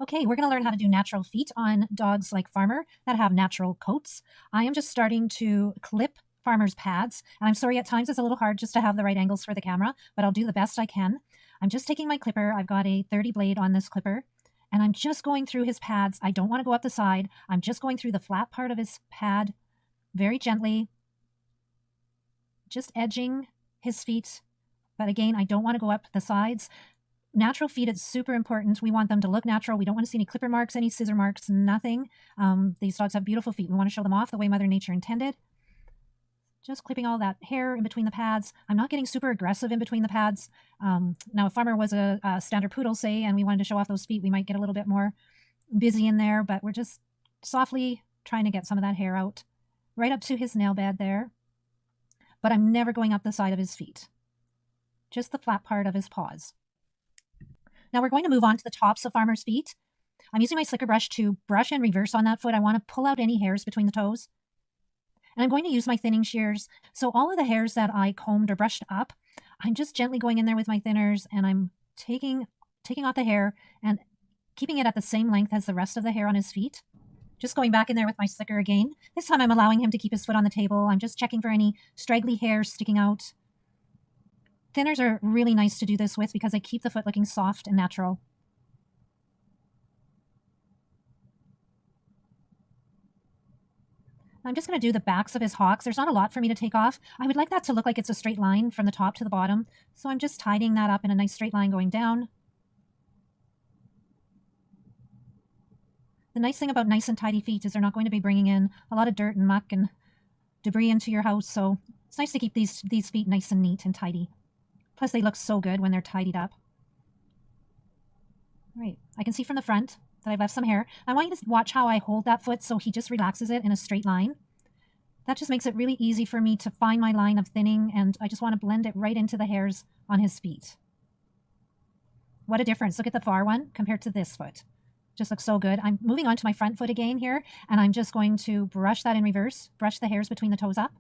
Okay, we're going to learn how to do natural feet on dogs like Farmer that have natural coats. I am just starting to clip Farmer's pads, and I'm sorry at times it's a little hard just to have the right angles for the camera, but I'll do the best I can. I'm just taking my clipper. I've got a 30 blade on this clipper, and I'm just going through his pads. I don't want to go up the side. I'm just going through the flat part of his pad very gently, just edging his feet. But again, I don't want to go up the sides. Natural feet is super important. We want them to look natural. We don't want to see any clipper marks, any scissor marks, nothing. These dogs have beautiful feet. We want to show them off the way Mother Nature intended. Just clipping all that hair in between the pads. I'm not getting super aggressive in between the pads. Now, if Farmer was a standard poodle, say, and we wanted to show off those feet, we might get a little bit more busy in there, but we're just softly trying to get some of that hair out right up to his nail bed there. But I'm never going up the side of his feet, just the flat part of his paws. Now we're going to move on to the tops of Farmer's feet. I'm using my slicker brush to brush in reverse on that foot. I want to pull out any hairs between the toes. And I'm going to use my thinning shears. So all of the hairs that I combed or brushed up, I'm just gently going in there with my thinners and I'm taking off the hair and keeping it at the same length as the rest of the hair on his feet. Just going back in there with my slicker again. This time I'm allowing him to keep his foot on the table. I'm just checking for any straggly hairs sticking out. Thinners are really nice to do this with because they keep the foot looking soft and natural. I'm just going to do the backs of his hocks. There's not a lot for me to take off. I would like that to look like it's a straight line from the top to the bottom. So I'm just tidying that up in a nice straight line going down. The nice thing about nice and tidy feet is they're not going to be bringing in a lot of dirt and muck and debris into your house. So it's nice to keep these feet nice and neat and tidy. Plus, they look so good when they're tidied up. All right, I can see from the front that I've left some hair. I want you to watch how I hold that foot so he just relaxes it in a straight line. That just makes it really easy for me to find my line of thinning, and I just want to blend it right into the hairs on his feet. What a difference. Look at the far one compared to this foot. Just looks so good. I'm moving on to my front foot again here, and I'm just going to brush that in reverse, brush the hairs between the toes up.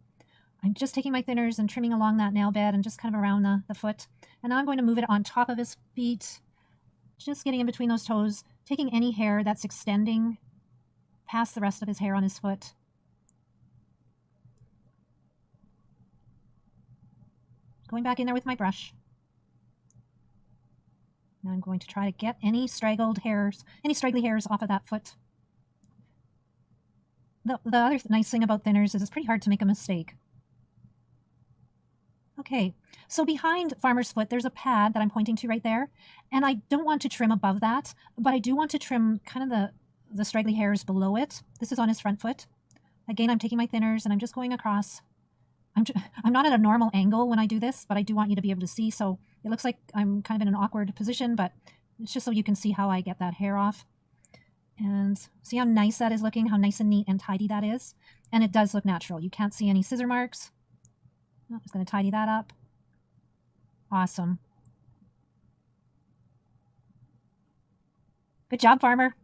I'm just taking my thinners and trimming along that nail bed and just kind of around the foot. And now I'm going to move it on top of his feet, just getting in between those toes, taking any hair that's extending past the rest of his hair on his foot. Going back in there with my brush. Now I'm going to try to get any straggly hairs off of that foot. The other nice thing about thinners is it's pretty hard to make a mistake. Okay, so behind Farmer's foot, there's a pad that I'm pointing to right there, and I don't want to trim above that, but I do want to trim kind of the straggly hairs below it. This is on his front foot. Again, I'm taking my thinners and I'm just going across. I'm not at a normal angle when I do this, but I do want you to be able to see, so it looks like I'm kind of in an awkward position, but it's just so you can see how I get that hair off. And see how nice that is looking, how nice and neat and tidy that is. And it does look natural. You can't see any scissor marks. I'm just going to tidy that up. Awesome. Good job, Farmer.